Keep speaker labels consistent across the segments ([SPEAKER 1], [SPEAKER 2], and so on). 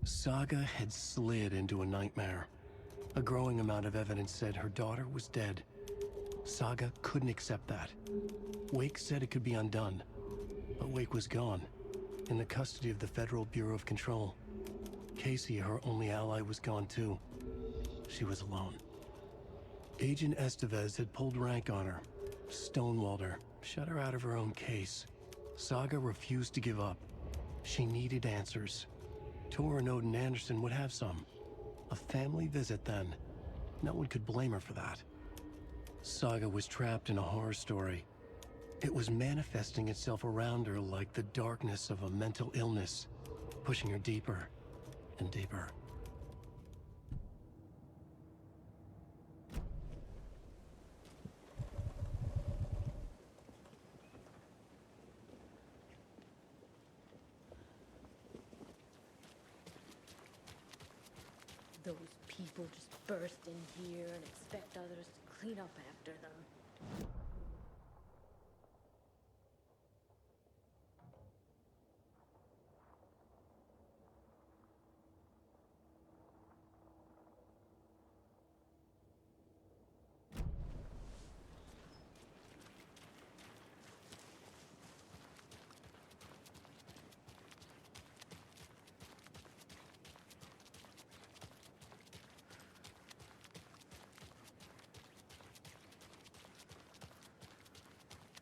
[SPEAKER 1] Saga had slid into a nightmare. A growing amount of evidence said her daughter was dead. Saga couldn't accept that. Wake said it could be undone, but Wake was gone, in the custody of the Federal Bureau of Control. Casey, her only ally, was gone too. She was alone. Agent Estevez had pulled rank on her, stonewalled her, shut her out of her own case. Saga refused to give up. She needed answers. Tor and Odin Anderson would have some. A family visit then. No one could blame her for that. Saga was trapped in a horror story. It was manifesting itself around her like the darkness of a mental illness, pushing her deeper and deeper.
[SPEAKER 2] Those people just burst in here and expect others to clean up after them.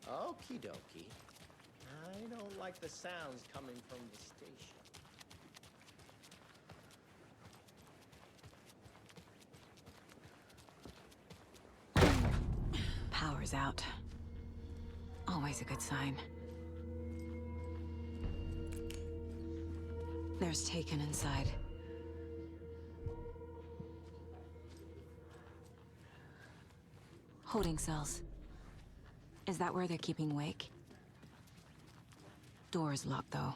[SPEAKER 3] Okie dokie. I don't like the sounds coming from the station.
[SPEAKER 4] Power's out. Always a good sign. There's Taken inside. Holding cells. Is that where they're keeping Wake? Door's locked, though.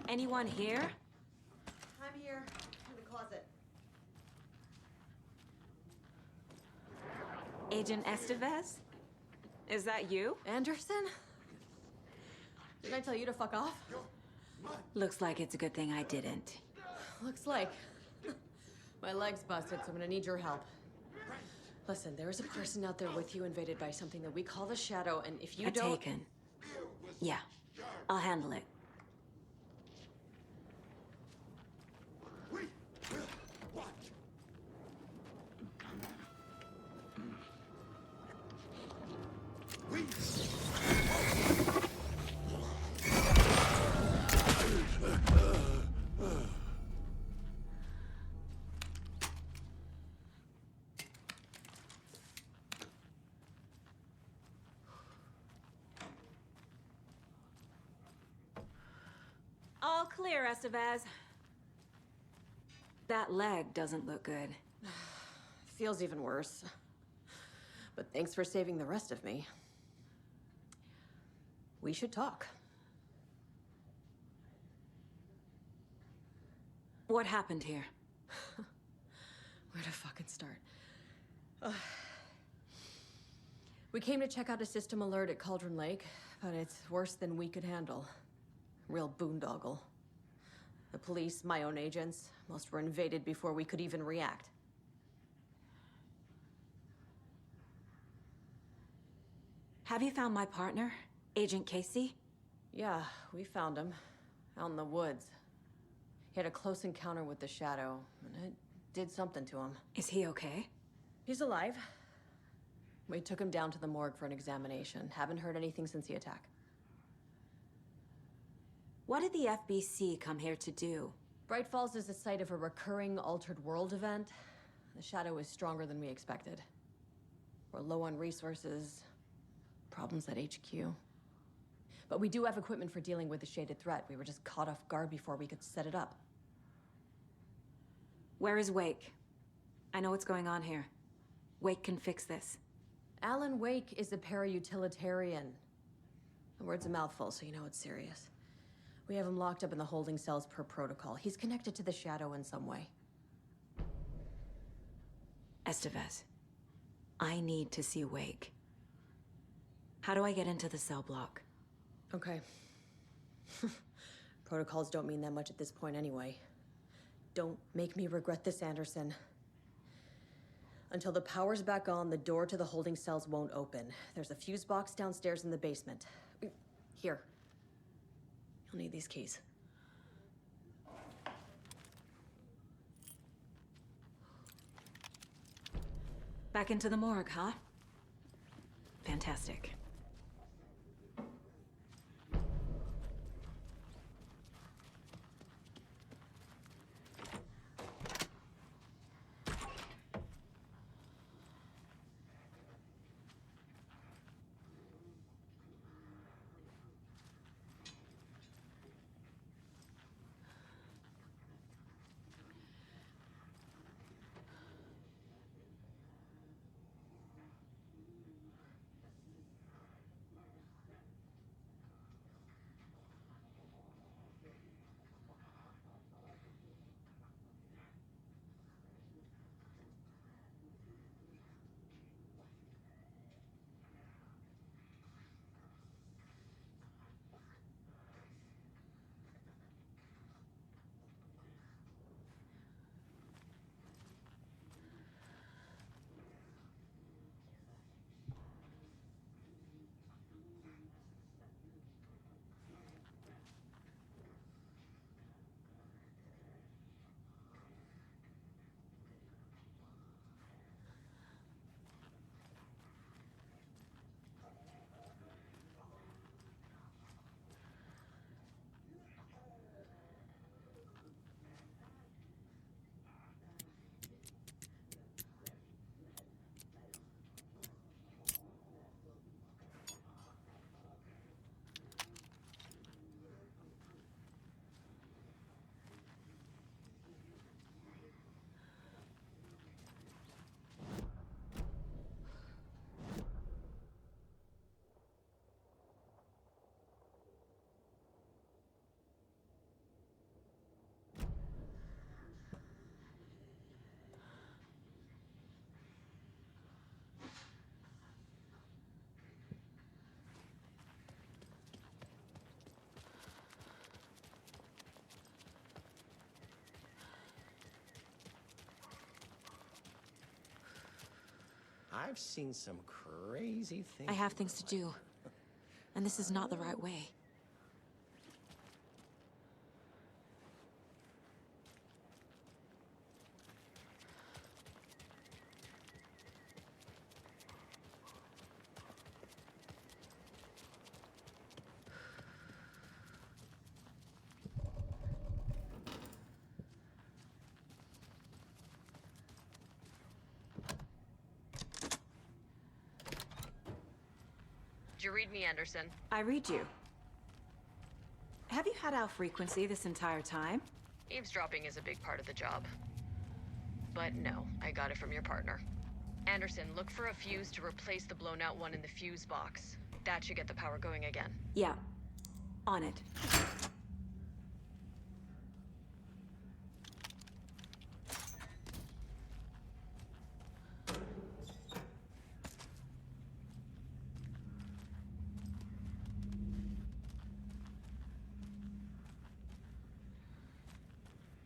[SPEAKER 4] Anyone here?
[SPEAKER 5] I'm here, in the closet.
[SPEAKER 4] Agent Estevez? Is that you?
[SPEAKER 5] Anderson? Didn't I tell you to fuck off?
[SPEAKER 4] Looks like it's a good thing I didn't.
[SPEAKER 5] Looks like. My leg's busted, so I'm gonna need your help. Listen, there is a person out there with you invaded by something that we call the Shadow, and if you don't...
[SPEAKER 4] Taken. Yeah, I'll handle it.
[SPEAKER 6] We will watch. We
[SPEAKER 4] All clear, Estevez. That leg doesn't look good.
[SPEAKER 5] Feels even worse. But thanks for saving the rest of me. We should talk.
[SPEAKER 4] What happened here?
[SPEAKER 5] Where to fucking start? We came to check out a system alert at Cauldron Lake, but it's worse than we could handle. Real boondoggle. The police, my own agents, most were invaded before we could even react.
[SPEAKER 4] Have you found my partner, Agent Casey?
[SPEAKER 5] Yeah, we found him. Out in the woods. He had a close encounter with the Shadow, and it did something to him.
[SPEAKER 4] Is he okay?
[SPEAKER 5] He's alive. We took him down to the morgue for an examination. Haven't heard anything since the attack.
[SPEAKER 4] What did the FBC come here to do?
[SPEAKER 5] Bright Falls is the site of a recurring Altered World event. The Shadow is stronger than we expected. We're low on resources, problems at HQ. But we do have equipment for dealing with the shaded threat. We were just caught off guard before we could set it up.
[SPEAKER 4] Where is Wake? I know what's going on here. Wake can fix this.
[SPEAKER 5] Alan Wake is a para-utilitarian. The word's a mouthful, so you know it's serious. We have him locked up in the holding cells per protocol. He's connected to the Shadow in some way.
[SPEAKER 4] Estevez, I need to see Wake. How do I get into the cell block?
[SPEAKER 5] Okay. Protocols don't mean that much at this point anyway. Don't make me regret this, Anderson. Until the power's back on, the door to the holding cells won't open. There's a fuse box downstairs in the basement. Here. You'll need these keys.
[SPEAKER 4] Back into the morgue, huh? Fantastic.
[SPEAKER 3] I've seen some crazy things.
[SPEAKER 4] I have things to do. And this is not the right way.
[SPEAKER 5] Did you read me, Anderson?
[SPEAKER 4] I read you. Have you had our frequency this entire time?
[SPEAKER 5] Eavesdropping is a big part of the job. But no, I got it from your partner. Anderson, look for a fuse to replace the blown out one in the fuse box. That should get the power going again.
[SPEAKER 4] Yeah. On it.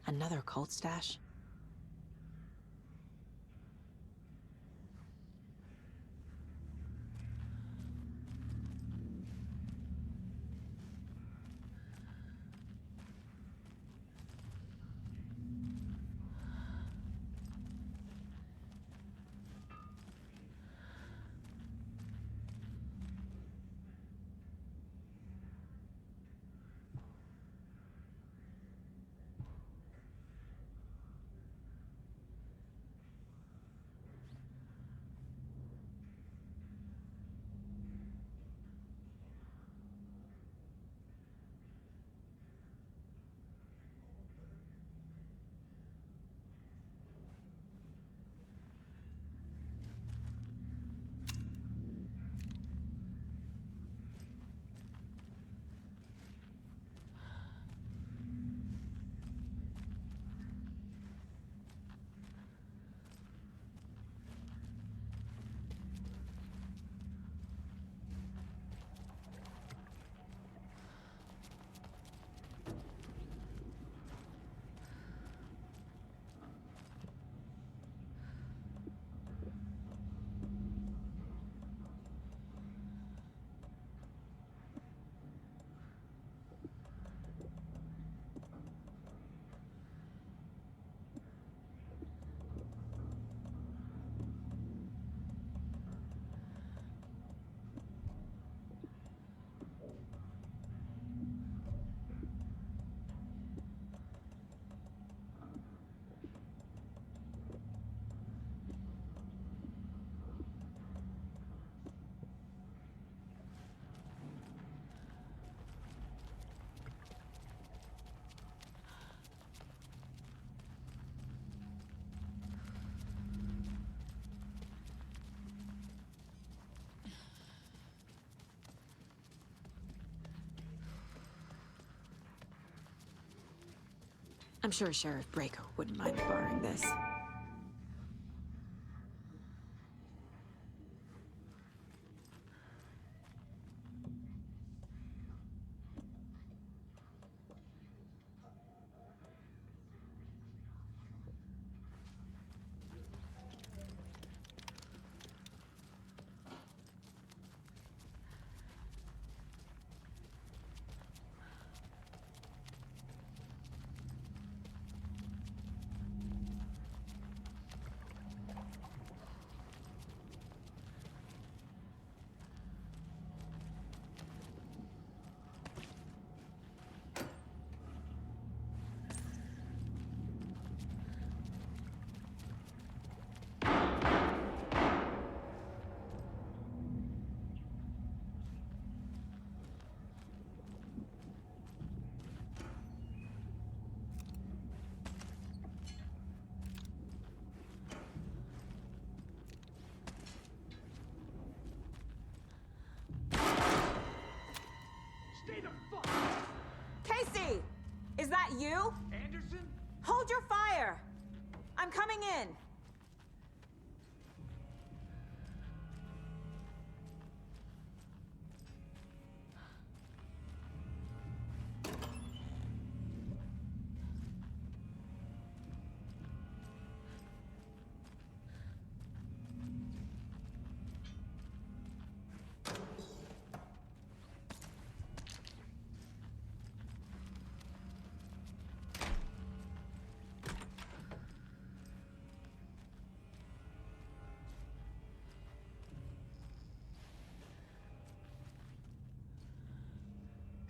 [SPEAKER 4] Another cult stash? I'm sure Sheriff Braco wouldn't mind borrowing this.
[SPEAKER 7] Casey! Is that you?
[SPEAKER 6] Anderson?
[SPEAKER 7] Hold your fire! I'm coming in.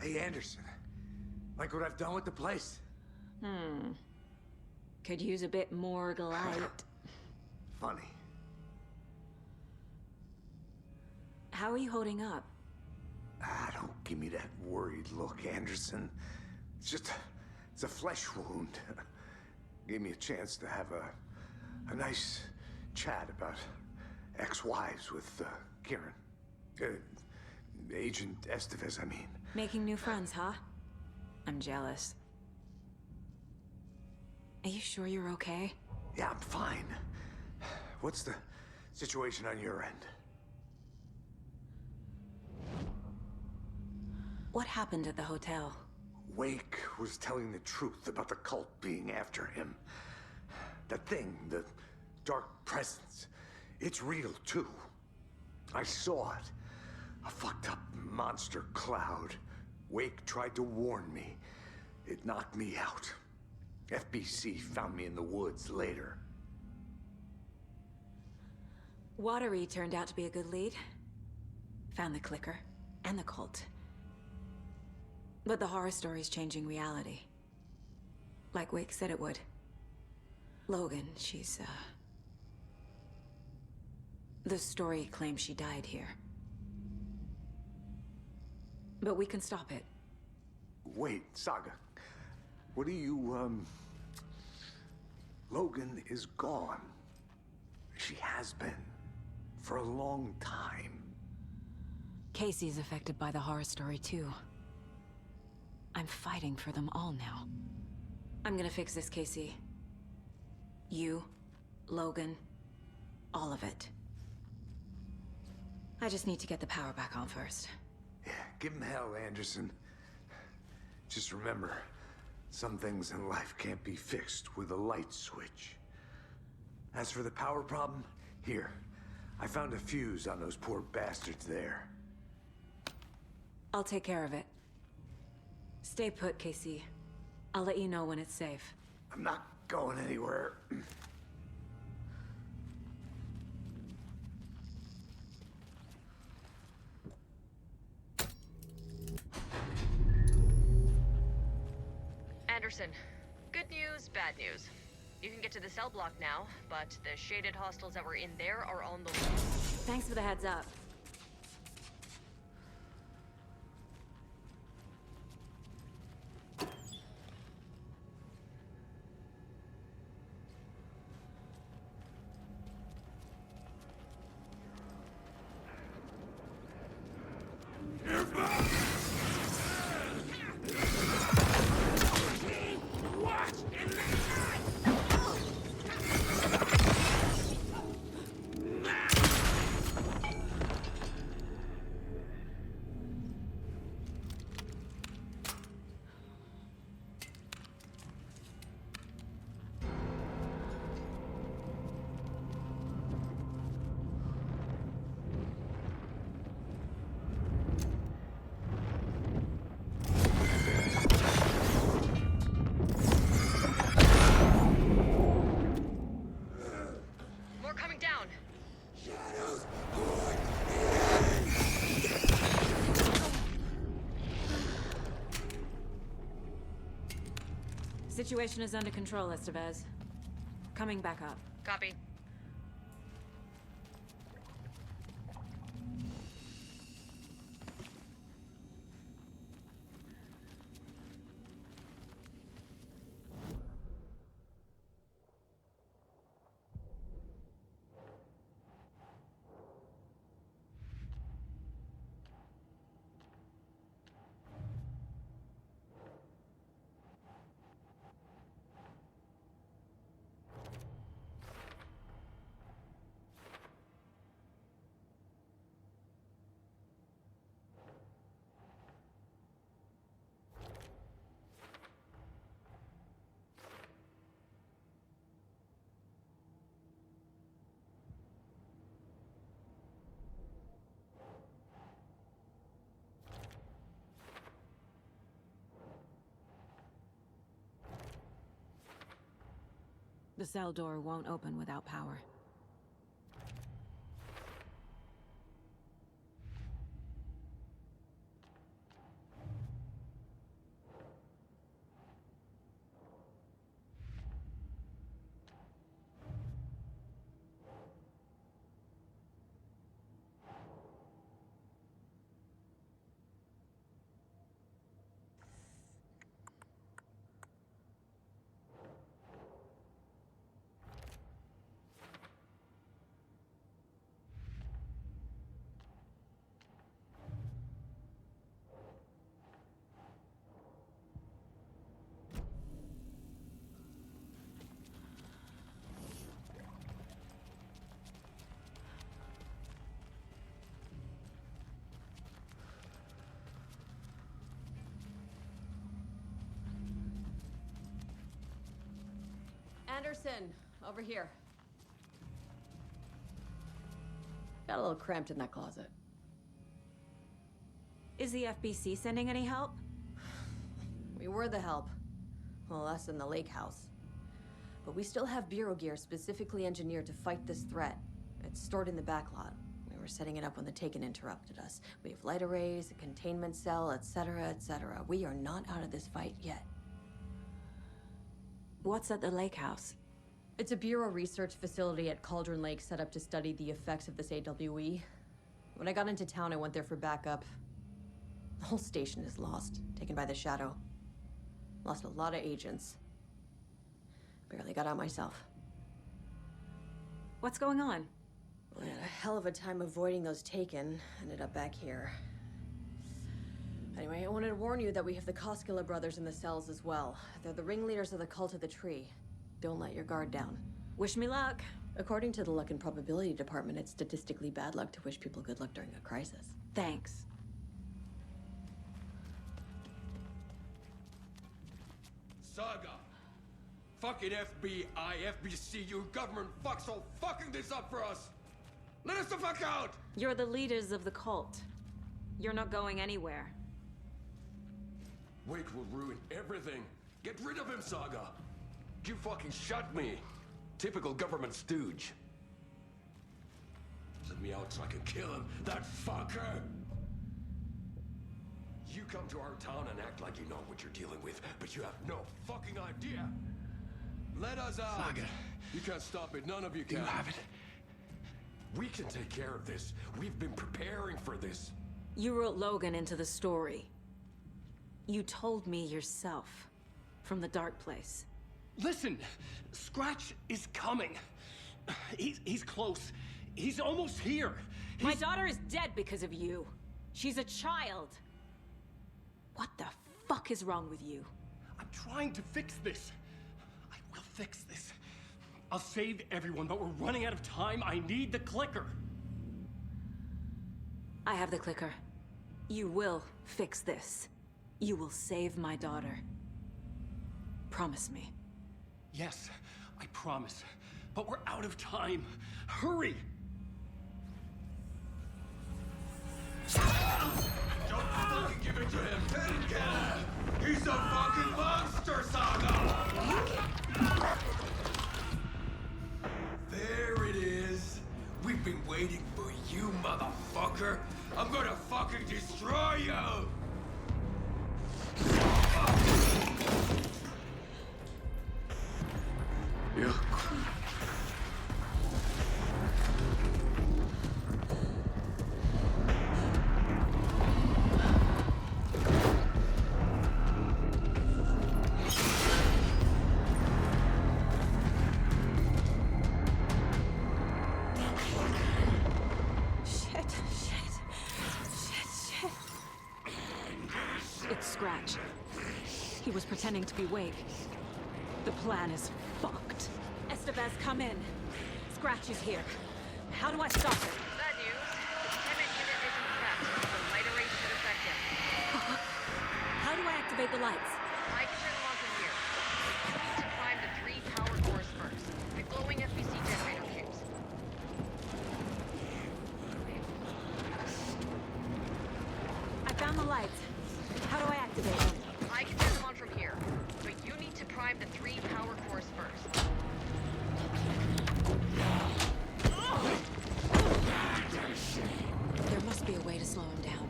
[SPEAKER 6] Hey, Anderson. Like what I've done with the place?
[SPEAKER 4] Could use a bit more light.
[SPEAKER 6] Funny.
[SPEAKER 4] How are you holding up?
[SPEAKER 6] Don't give me that worried look, Anderson. It's a flesh wound. Gave me a chance to have a nice chat about ex-wives with Kieran. Agent Estevez, I mean.
[SPEAKER 4] Making new friends, huh? I'm jealous. Are you sure you're okay?
[SPEAKER 6] Yeah, I'm fine. What's the situation on your end?
[SPEAKER 4] What happened at the hotel?
[SPEAKER 6] Wake was telling the truth about the cult being after him. That thing, the dark presence, it's real too. I saw it. A fucked up monster cloud. Wake tried to warn me. It knocked me out. FBC found me in the woods later.
[SPEAKER 4] Watery turned out to be a good lead. Found the clicker and the cult. But the horror story's changing reality. Like Wake said it would. Logan, she's, the story claims she died here. But we can stop it.
[SPEAKER 6] Wait, Saga. What do you, Logan is gone. She has been. For a long time.
[SPEAKER 4] Casey's affected by the horror story too. I'm fighting for them all now. I'm gonna fix this, Casey. You, Logan, all of it. I just need to get the power back on first.
[SPEAKER 6] Yeah, give him hell, Anderson. Just remember, some things in life can't be fixed with a light switch. As for the power problem, here. I found a fuse on those poor bastards there.
[SPEAKER 4] I'll take care of it. Stay put, Casey. I'll let you know when it's safe.
[SPEAKER 6] I'm not going anywhere.
[SPEAKER 8] Anderson, good news, bad news. You can get to the cell block now, but the shaded hostiles that were in there are on the loose.
[SPEAKER 4] Thanks for the heads up.
[SPEAKER 6] Watch!
[SPEAKER 4] Situation is under control, Estevez. Coming back up.
[SPEAKER 8] Copy.
[SPEAKER 4] The cell door won't open without power.
[SPEAKER 5] Anderson, over here. Got a little cramped in that closet.
[SPEAKER 4] Is the FBC sending any help?
[SPEAKER 5] We were the help. Well, us in the lake house. But we still have Bureau gear specifically engineered to fight this threat. It's stored in the backlot. We were setting it up when the Taken interrupted us. We have light arrays, a containment cell, etc., etc. We are not out of this fight yet.
[SPEAKER 4] What's at the lake house?
[SPEAKER 5] It's a Bureau research facility at Cauldron Lake set up to study the effects of this AWE. When I got into town, I went there for backup. The whole station is lost, taken by the Shadow. Lost a lot of agents. Barely got out myself.
[SPEAKER 4] What's going on?
[SPEAKER 5] We had a hell of a time avoiding those Taken. Ended up back here. Anyway, I wanted to warn you that we have the Koskela brothers in the cells as well. They're the ringleaders of the Cult of the Tree. Don't let your guard down.
[SPEAKER 4] Wish me luck.
[SPEAKER 5] According to the Luck and Probability Department, it's statistically bad luck to wish people good luck during a crisis.
[SPEAKER 4] Thanks.
[SPEAKER 9] Saga! Fucking FBI, FBC, you government fucks all fucking this up for us! Let us the fuck out!
[SPEAKER 4] You're the leaders of the cult. You're not going anywhere.
[SPEAKER 9] Wake will ruin everything. Get rid of him, Saga! You fucking shot me! Typical government stooge. Send me out so I can kill him, that fucker! You come to our town and act like you know what you're dealing with, but you have no fucking idea! Let us out!
[SPEAKER 1] Saga.
[SPEAKER 9] You can't stop it, none of you can.
[SPEAKER 1] You have it.
[SPEAKER 9] We can take care of this. We've been preparing for this.
[SPEAKER 4] You wrote Logan into the story. You told me yourself. From the dark place.
[SPEAKER 1] Listen, Scratch is coming. He's close. He's almost here.
[SPEAKER 4] My daughter is dead because of you. She's a child. What the fuck is wrong with you?
[SPEAKER 1] I'm trying to fix this. I will fix this. I'll save everyone, but we're running out of time. I need the clicker.
[SPEAKER 4] I have the clicker. You will fix this. You will save my daughter. Promise me.
[SPEAKER 1] Yes, I promise. But we're out of time. Hurry!
[SPEAKER 9] Don't fucking give it to him! Get him! He's a fucking monster, Saga! There it is! We've been waiting for you, motherfucker! I'm gonna fucking destroy you!
[SPEAKER 4] Scratch. He was pretending to be Wake. The plan is fucked. Estevez, come in. Scratch is here. How do I stop it?
[SPEAKER 8] Bad news. The containment unit isn't prepped. The light array should affect him.
[SPEAKER 4] How do I activate the lights?
[SPEAKER 8] I can turn them on from here. You need to prime the 3 power cores first. The glowing FBC generator cubes.
[SPEAKER 4] I found the lights. How do I activate them?
[SPEAKER 8] I can turn them on from here. But you need to prime the 3 power cores first.
[SPEAKER 4] There must be a way to slow him down.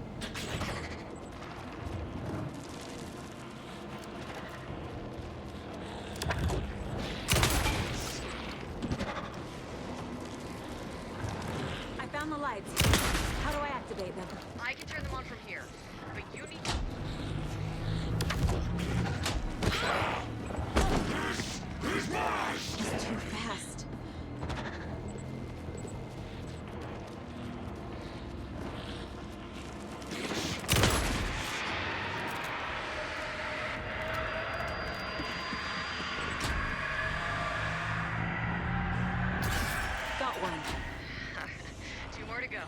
[SPEAKER 4] I found the lights. How do I activate them?
[SPEAKER 8] I can turn them on from here. But you need to...
[SPEAKER 4] He's too fast. Got one.
[SPEAKER 8] 2 more to go.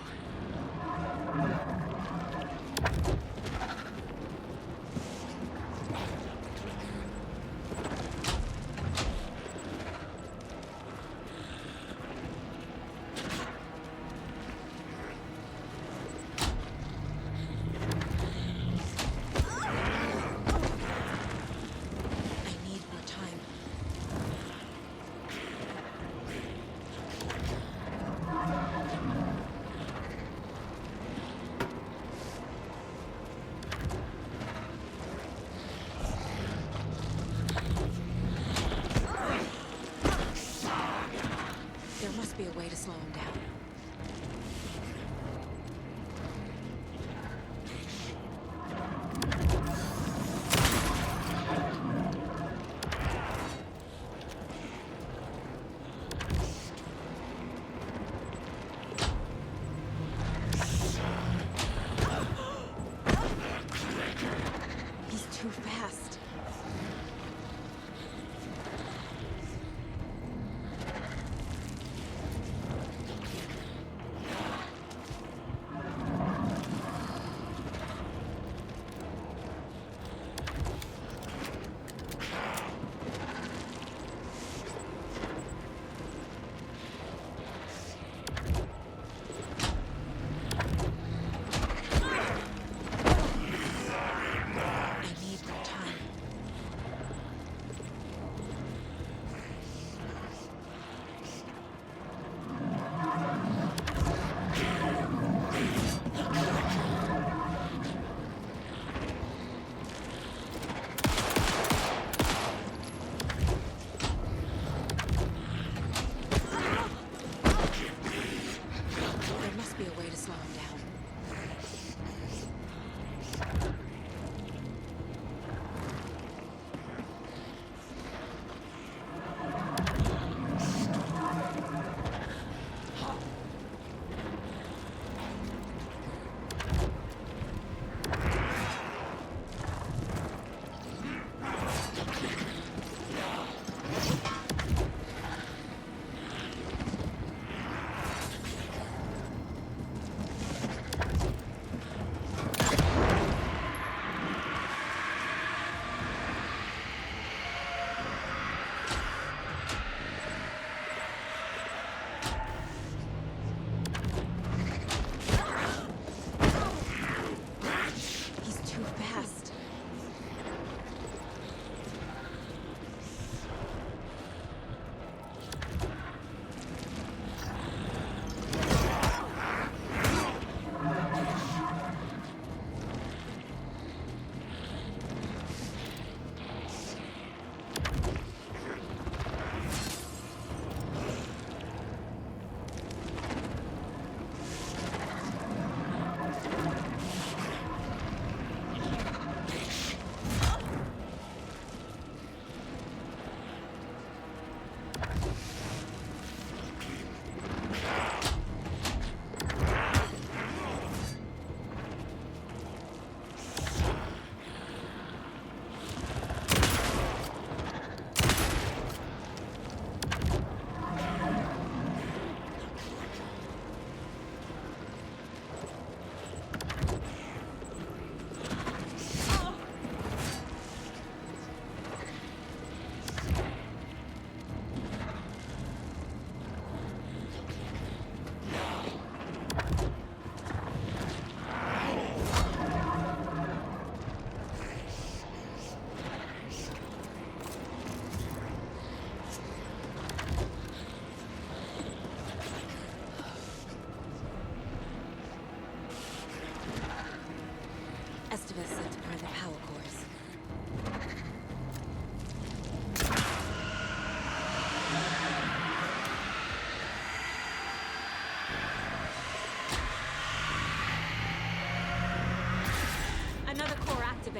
[SPEAKER 4] I need more time. There must be a way to slow him down. He's too fast. I need more time.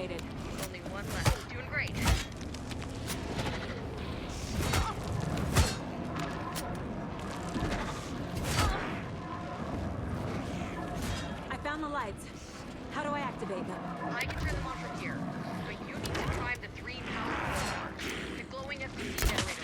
[SPEAKER 4] activated.
[SPEAKER 8] Only one left. Doing great.
[SPEAKER 4] I found the lights. How do I activate them?
[SPEAKER 8] I can turn them on from here, but you need to drive the 3 power cars. The glowing FPC generator.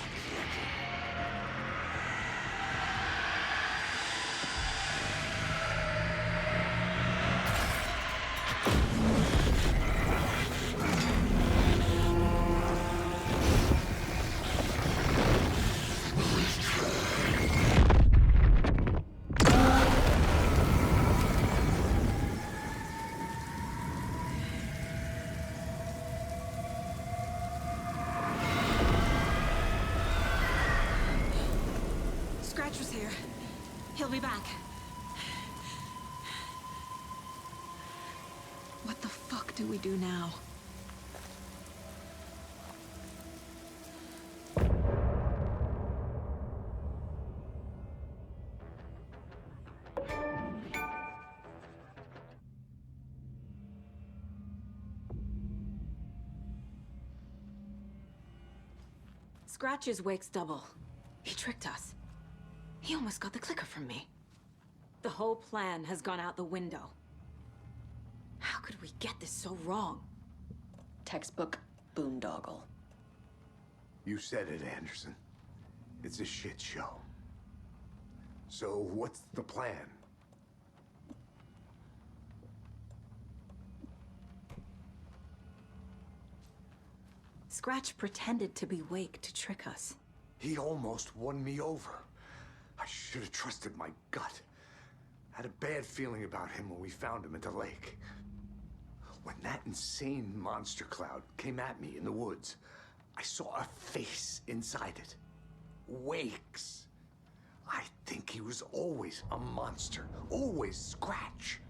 [SPEAKER 4] Scratch was here. He'll be back. What the fuck do we do now? Scratch is Wake's double. He tricked us. He almost got the clicker from me. The whole plan has gone out the window. How could we get this so wrong?
[SPEAKER 5] Textbook boondoggle.
[SPEAKER 6] You said it, Anderson. It's a shit show. So what's the plan?
[SPEAKER 4] Scratch pretended to be Wake to trick us.
[SPEAKER 6] He almost won me over. I should have trusted my gut. Had a bad feeling about him when we found him at the lake. When that insane monster cloud came at me in the woods, I saw a face inside it. Wake's. I think he was always a monster. Always Scratch.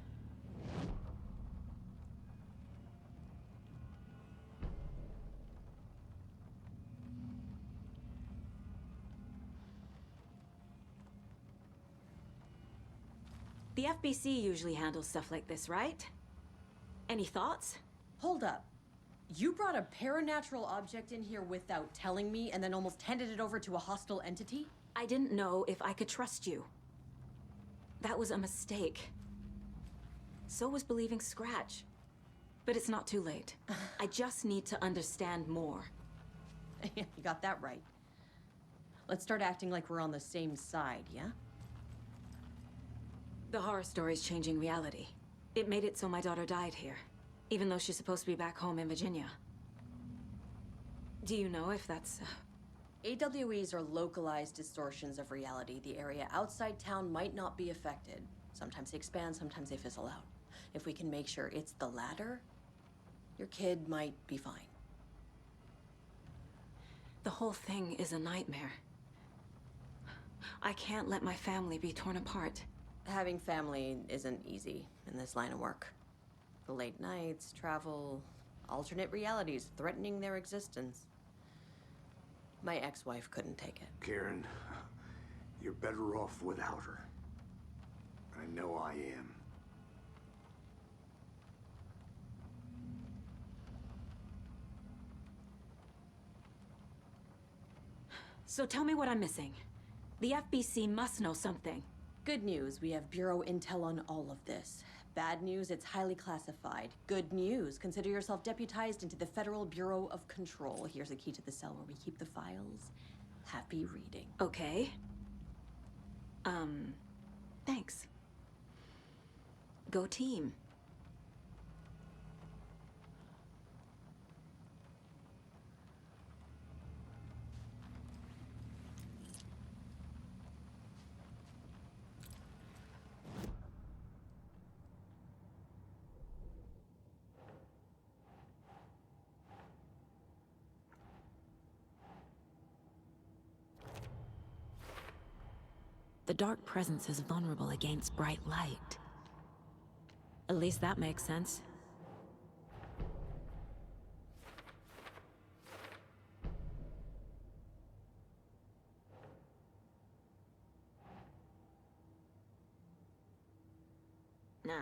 [SPEAKER 4] The FBC usually handles stuff like this, right? Any thoughts?
[SPEAKER 5] Hold up. You brought a paranatural object in here without telling me and then almost handed it over to a hostile entity?
[SPEAKER 4] I didn't know if I could trust you. That was a mistake. So was believing Scratch. But it's not too late. I just need to understand more.
[SPEAKER 5] You got that right. Let's start acting like we're on the same side, yeah?
[SPEAKER 4] The horror story's changing reality. It made it so my daughter died here, even though she's supposed to be back home in Virginia. Do you know if that's...
[SPEAKER 5] AWEs are localized distortions of reality. The area outside town might not be affected. Sometimes they expand, sometimes they fizzle out. If we can make sure it's the latter, your kid might be fine.
[SPEAKER 4] The whole thing is a nightmare. I can't let my family be torn apart.
[SPEAKER 5] Having family isn't easy in this line of work. The late nights, travel, alternate realities threatening their existence. My ex-wife couldn't take it.
[SPEAKER 6] Karen, you're better off without her. I know I am.
[SPEAKER 4] So tell me what I'm missing. The FBC must know something.
[SPEAKER 5] Good news, we have Bureau intel on all of this. Bad news, it's highly classified. Good news, consider yourself deputized into the Federal Bureau of Control. Here's a key to the cell where we keep the files. Happy reading.
[SPEAKER 4] Okay. Thanks. Go team. The dark presence is vulnerable against bright light. At least that makes sense. Nah.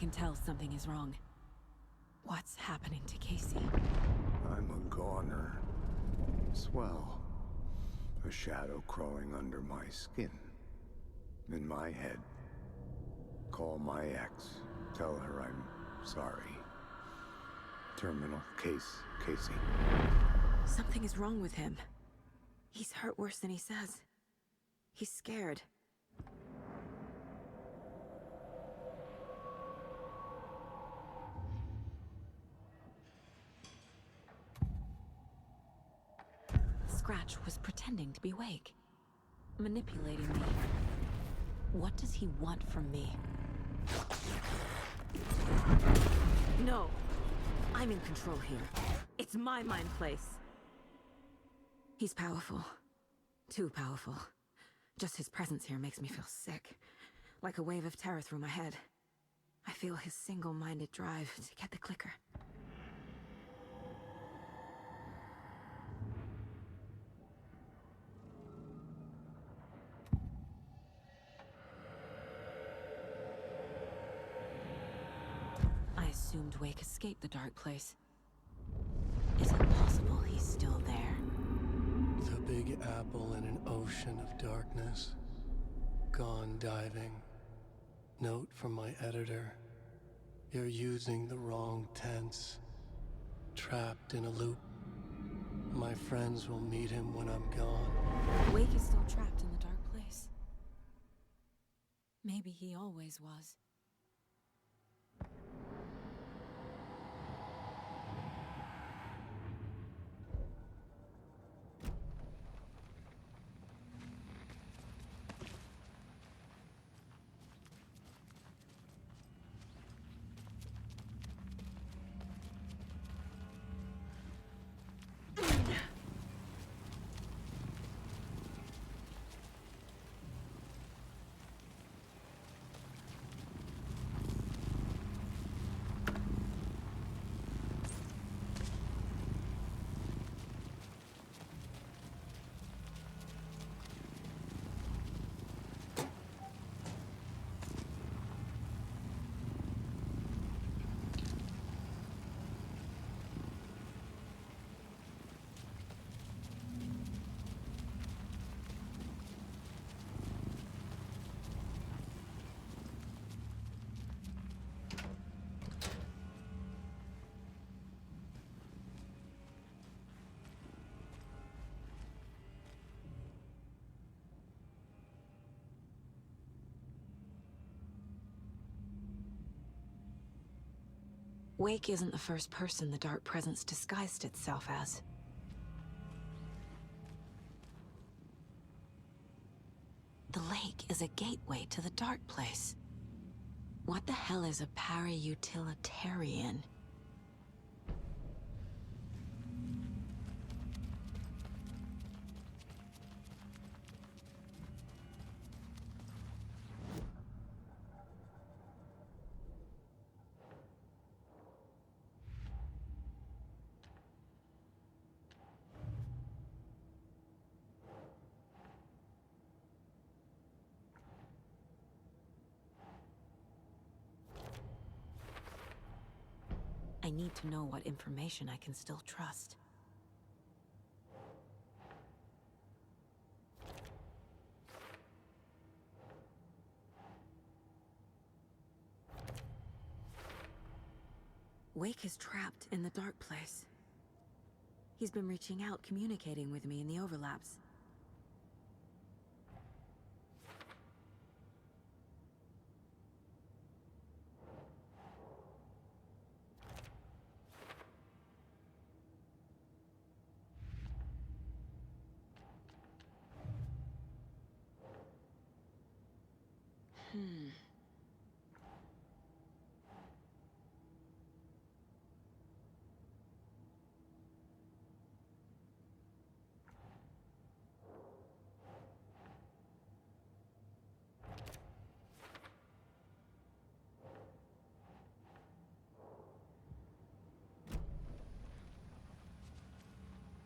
[SPEAKER 4] can tell something is wrong. What's happening to Casey?
[SPEAKER 6] I'm a goner. Swell. A shadow crawling under my skin. In my head. Call my ex. Tell her I'm sorry. Terminal case, Casey.
[SPEAKER 4] Something is wrong with him. He's hurt worse than he says. He's scared. Scratch was pretending to be Wake. Manipulating me. What does he want from me? No! I'm in control here. It's my mind place. He's powerful. Too powerful. Just his presence here makes me feel sick. Like a wave of terror through my head. I feel his single-minded drive to get the clicker. I assumed Wake escaped the dark place. Is it possible he's still there?
[SPEAKER 1] The Big Apple in an ocean of darkness. Gone diving. Note from my editor. You're using the wrong tense. Trapped in a loop. My friends will meet him when I'm gone.
[SPEAKER 4] Wake is still trapped in the dark place. Maybe he always was. Wake isn't the first person the Dark Presence disguised itself as. The lake is a gateway to the Dark Place. What the hell is a para-utilitarian? I need to know what information I can still trust. Wake is trapped in the Dark Place. He's been reaching out, communicating with me in the overlaps.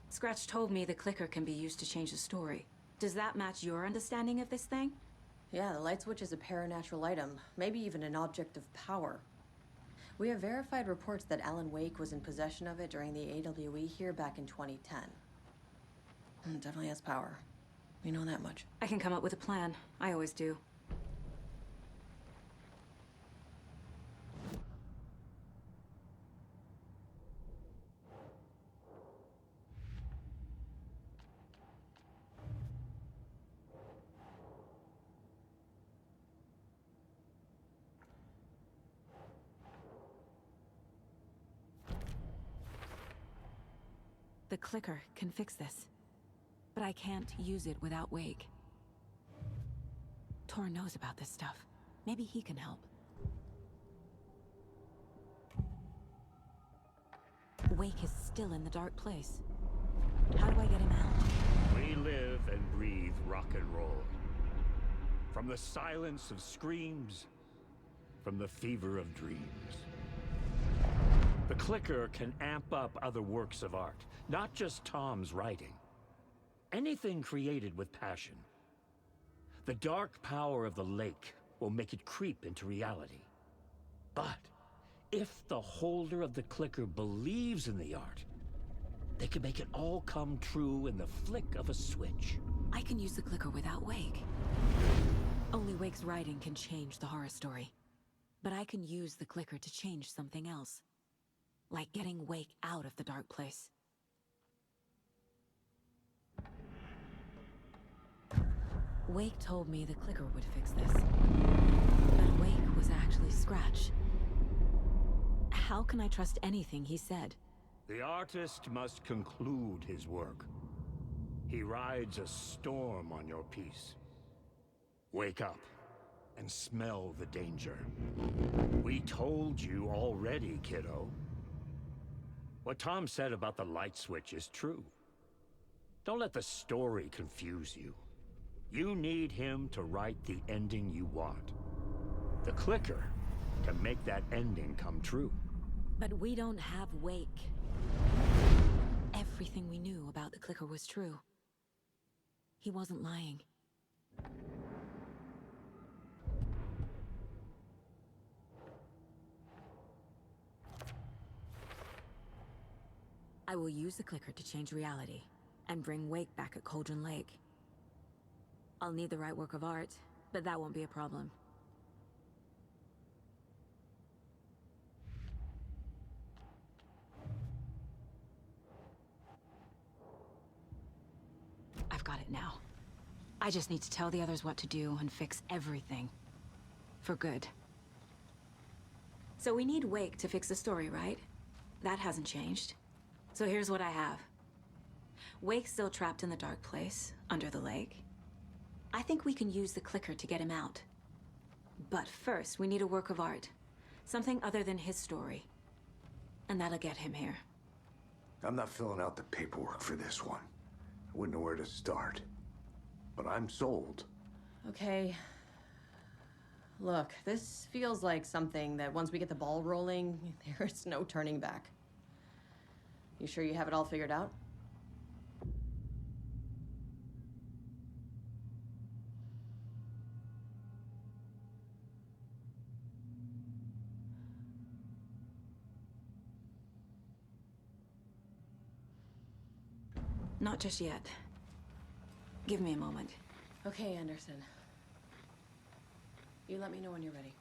[SPEAKER 4] Scratch told me the clicker can be used to change the story. Does that match your understanding of this thing?
[SPEAKER 5] Yeah, the light switch is a paranatural item, maybe even an object of power. We have verified reports that Alan Wake was in possession of it during the AWE here back in 2010. It definitely has power. We know that much.
[SPEAKER 4] I can come up with a plan. I always do. The clicker can fix this. But I can't use it without Wake. Tor knows about this stuff. Maybe he can help. Wake is still in the dark place. How do I get him out?
[SPEAKER 10] We live and breathe rock and roll. From the silence of screams, from the fever of dreams. The clicker can amp up other works of art, not just Tom's writing. Anything created with passion. The dark power of the lake will make it creep into reality. But if the holder of the clicker believes in the art, they can make it all come true in the flick of a switch.
[SPEAKER 4] I can use the clicker without Wake. Only Wake's writing can change the horror story. But I can use the clicker to change something else. Like getting Wake out of the dark place. Wake told me the clicker would fix this. But Wake was actually Scratch. How can I trust anything he said?
[SPEAKER 10] The artist must conclude his work. He rides a storm on your piece. Wake up and smell the danger. We told you already, kiddo. What Tom said about the light switch is true. Don't let the story confuse you. You need him to write the ending you want. The clicker can make that ending come true.
[SPEAKER 4] But we don't have Wake. Everything we knew about the clicker was true. He wasn't lying. I will use the clicker to change reality and bring Wake back at Cauldron Lake. I'll need the right work of art, but that won't be a problem. I've got it now. I just need to tell the others what to do and fix everything. For good. So we need Wake to fix the story, right? That hasn't changed. So here's what I have. Wake's still trapped in the dark place, under the lake. I think we can use the clicker to get him out. But first, we need a work of art. Something other than his story. And that'll get him here.
[SPEAKER 6] I'm not filling out the paperwork for this one. I wouldn't know where to start. But I'm sold.
[SPEAKER 5] Okay. Look, this feels like something that once we get the ball rolling, there's no turning back. You sure you have it all figured out?
[SPEAKER 4] Not just yet. Give me a moment.
[SPEAKER 5] Okay, Anderson. You let me know when you're ready.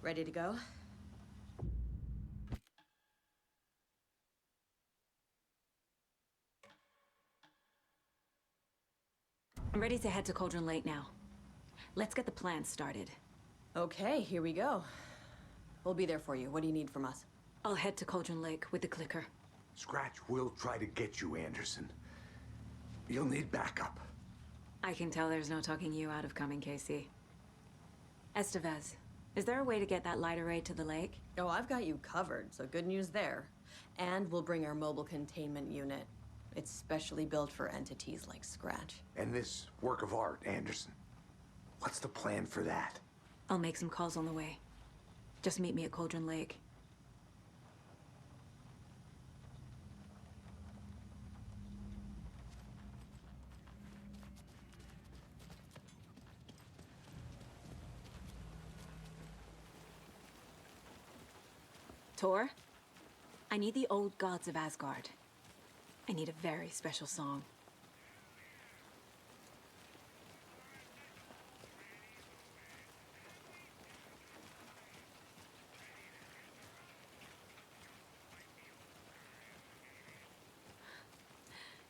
[SPEAKER 5] Ready to go?
[SPEAKER 4] I'm ready to head to Cauldron Lake now. Let's get the plan started.
[SPEAKER 5] Okay, here we go. We'll be there for you. What do you need from us?
[SPEAKER 4] I'll head to Cauldron Lake with the clicker.
[SPEAKER 6] Scratch will try to get you, Anderson. You'll need backup.
[SPEAKER 4] I can tell there's no talking you out of coming, Casey. Estevez, is there a way to get that light array to the lake?
[SPEAKER 5] Oh, I've got you covered, so good news there. And we'll bring our mobile containment unit. It's specially built for entities like Scratch.
[SPEAKER 6] And this work of art, Anderson. What's the plan for that?
[SPEAKER 4] I'll make some calls on the way. Just meet me at Cauldron Lake. Tor, I need the old gods of Asgard. I need a very special song.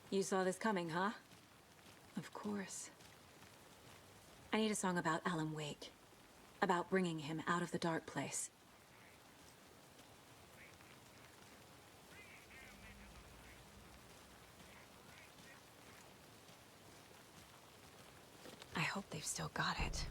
[SPEAKER 4] You saw this coming, huh? Of course. I need a song about Alan Wake. About bringing him out of the dark place. I hope they've still got it.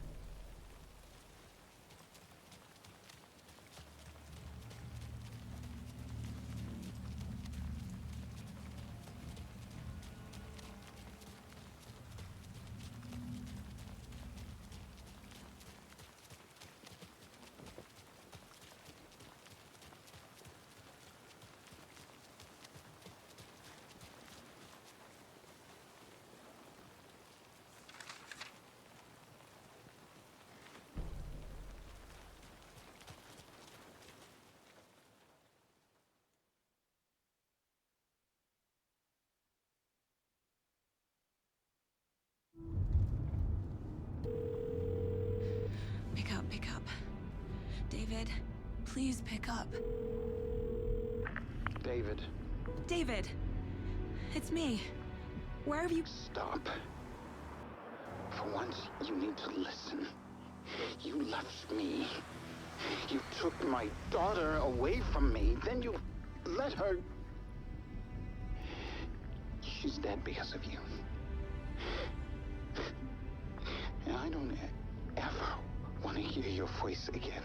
[SPEAKER 4] Pick up. David, please pick up.
[SPEAKER 11] David.
[SPEAKER 4] David! It's me. Where have you...
[SPEAKER 11] Stop. For once, you need to listen. You left me. You took my daughter away from me, then you let her... She's dead because of you. And I don't ever want to hear your voice again.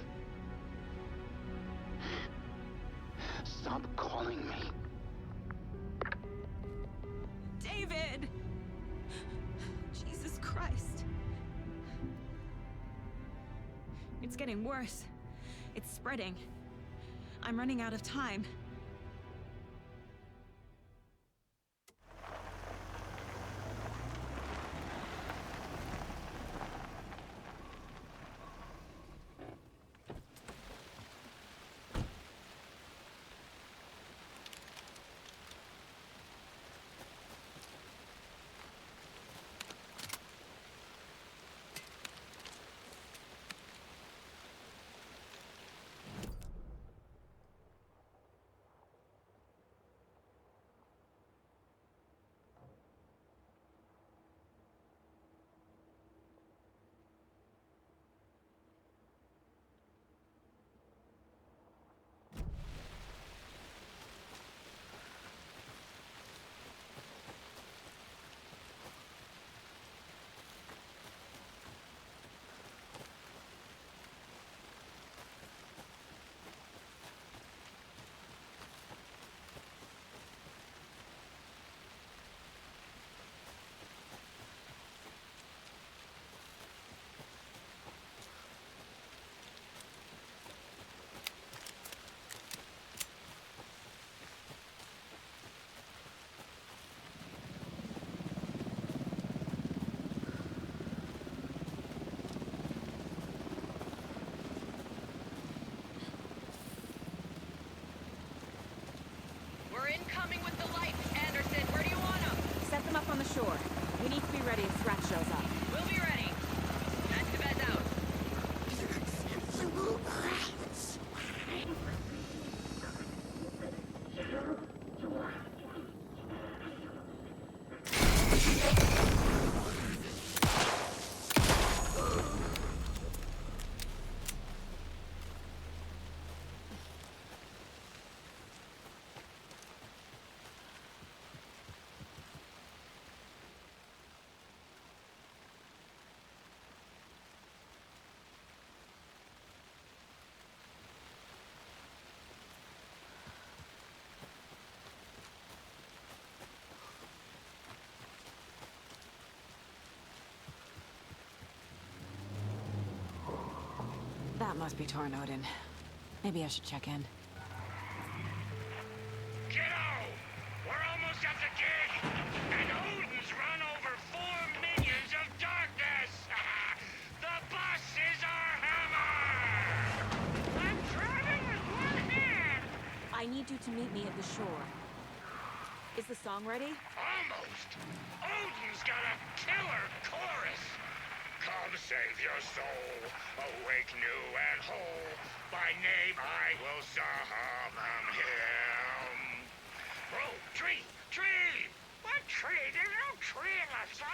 [SPEAKER 11] Stop calling me.
[SPEAKER 4] David! Jesus Christ. It's getting worse. It's spreading. I'm running out of time.
[SPEAKER 8] Incoming with the lights. Anderson, where do you want them?
[SPEAKER 7] Set them up on the shore. We need to be ready if Threat shows up.
[SPEAKER 8] We'll be ready. Activez out.
[SPEAKER 4] That must be Torn Odin. Maybe I should check in.
[SPEAKER 10] Kiddo! We're almost at the gig! And Odin's run over 4 minions of darkness! The bus is our hammer! I'm driving with one hand!
[SPEAKER 7] to meet me at the shore. Is the song ready?
[SPEAKER 10] Almost! Odin's got a killer chorus! Come save your soul, awake new and whole. By name I will summon him. Bro, tree! Tree! What tree? There's no tree in the song!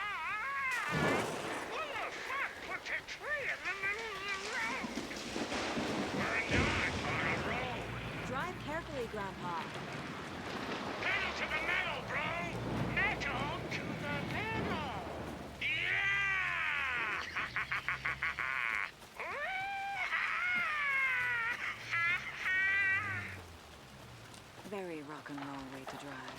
[SPEAKER 10] What the fuck put the tree in the middle of the road? We're not on a road!
[SPEAKER 7] Drive carefully, Grandpa.
[SPEAKER 10] Pedal to the metal, bro! Metal to the metal! Yeah!
[SPEAKER 4] Very rock and roll way to drive.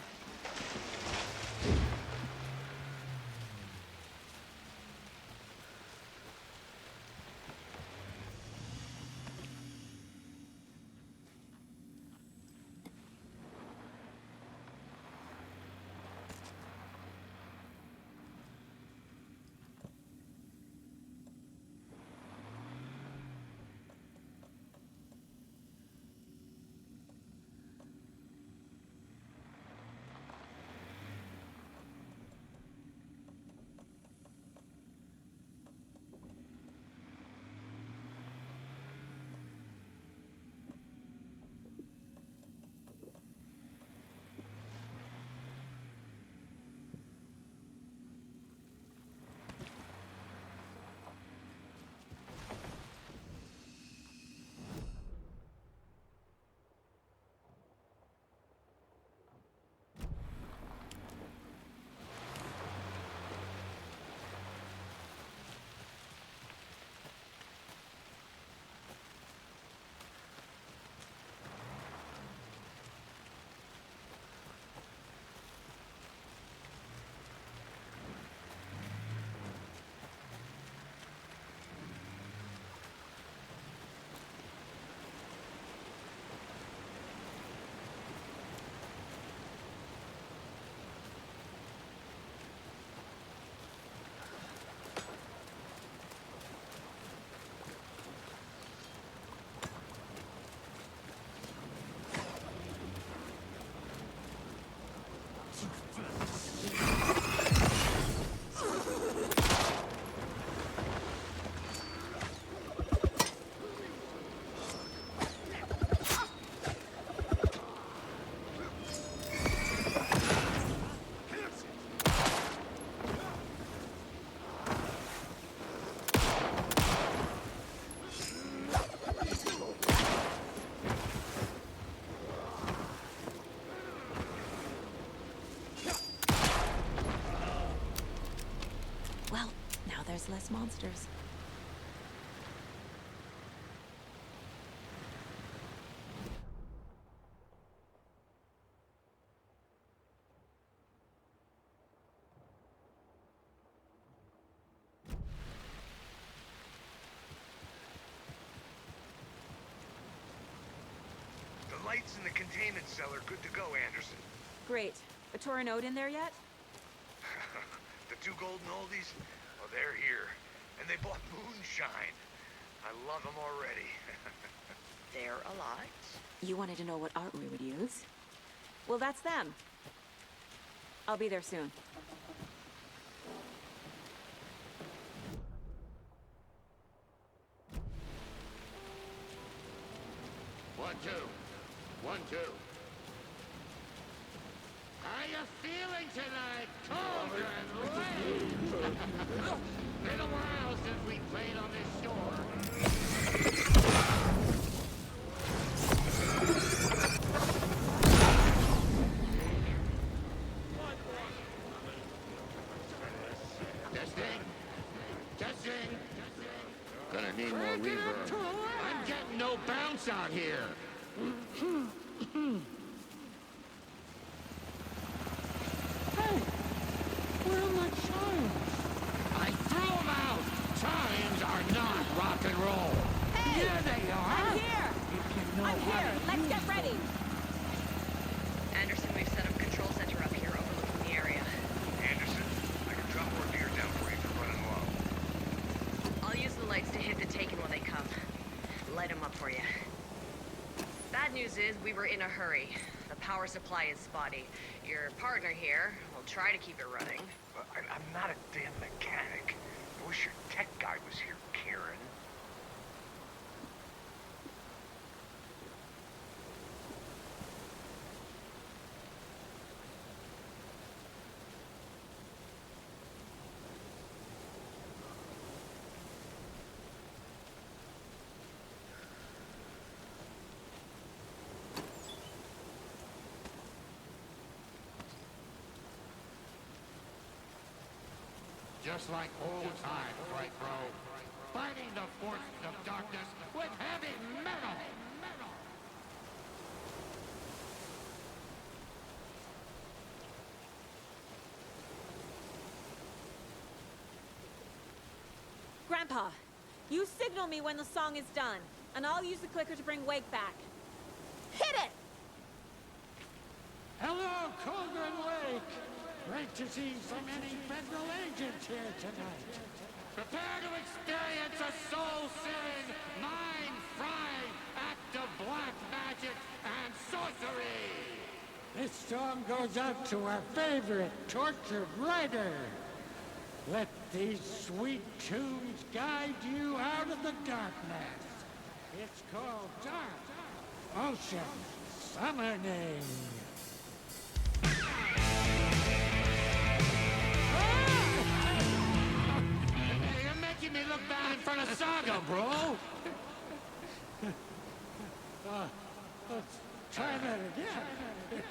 [SPEAKER 4] There's less monsters.
[SPEAKER 6] The lights in the containment cell are good to go, Anderson.
[SPEAKER 7] Great. A Torinode in there yet?
[SPEAKER 6] The two golden oldies? Oh, they're here. And they bought moonshine. I love them already.
[SPEAKER 8] They're alive.
[SPEAKER 4] You wanted to know what art we would use? Well, that's them. I'll be there soon.
[SPEAKER 10] One, two. 1, 2. How you feeling tonight, Cauldron Lane? Been a while since we played on this shore. Testing. Testing. Gonna need more reverb. I'm getting no bounce out here. Hey, where are my chimes? I threw them out. Chimes are not rock and roll.
[SPEAKER 7] Hey!
[SPEAKER 10] Here they are.
[SPEAKER 7] I'm here! I'm here! Let's get ready!
[SPEAKER 8] Anderson, we've set up control center up here overlooking the area.
[SPEAKER 6] Anderson, I can drop more gear down for you if you're running low.
[SPEAKER 8] I'll use the lights to hit the Taken when they come. Light them up for you. Bad news is, we were in a hurry. power supply is spotty. Your partner here will try to keep it running.
[SPEAKER 6] I'm not a damn mechanic. I wish your tech guy was here, Karen.
[SPEAKER 11] Just like old times, right, bro? Fighting the forces of darkness with heavy metal!
[SPEAKER 7] Grandpa, you signal me when the song is done, and I'll use the clicker to bring Wake back. Hit it!
[SPEAKER 11] Hello, Colgan Wake! Great to see so many federal agents here tonight. Prepare to experience a soul-searing, mind-frying act of black magic and sorcery! This song goes out to our favorite tortured writer. Let these sweet tunes guide you out of the darkness. It's called Dark Ocean Summoning. You're making me look bad in front of Saga, bro! Let's try that again.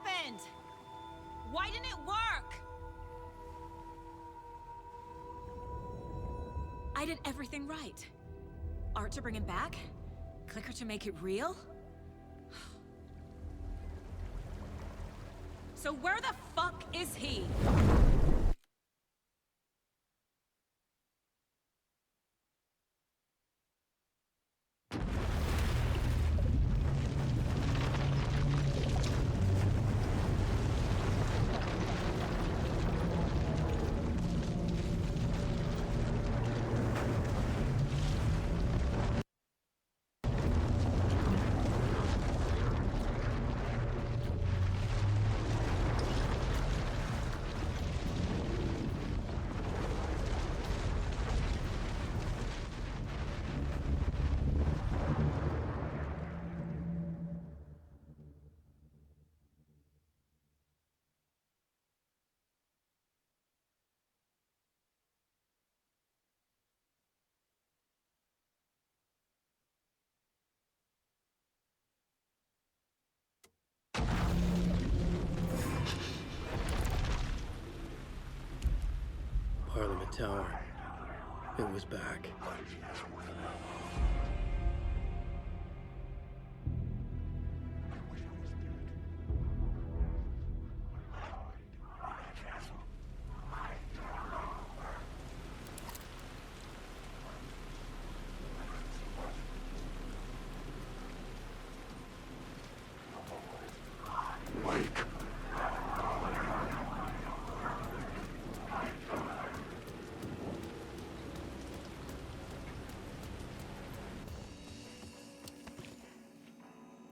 [SPEAKER 7] happened? Why didn't it work? I did everything right. Art to bring him back? Clicker to make it real? So where the fuck is he?
[SPEAKER 1] Parliament Tower. It was back.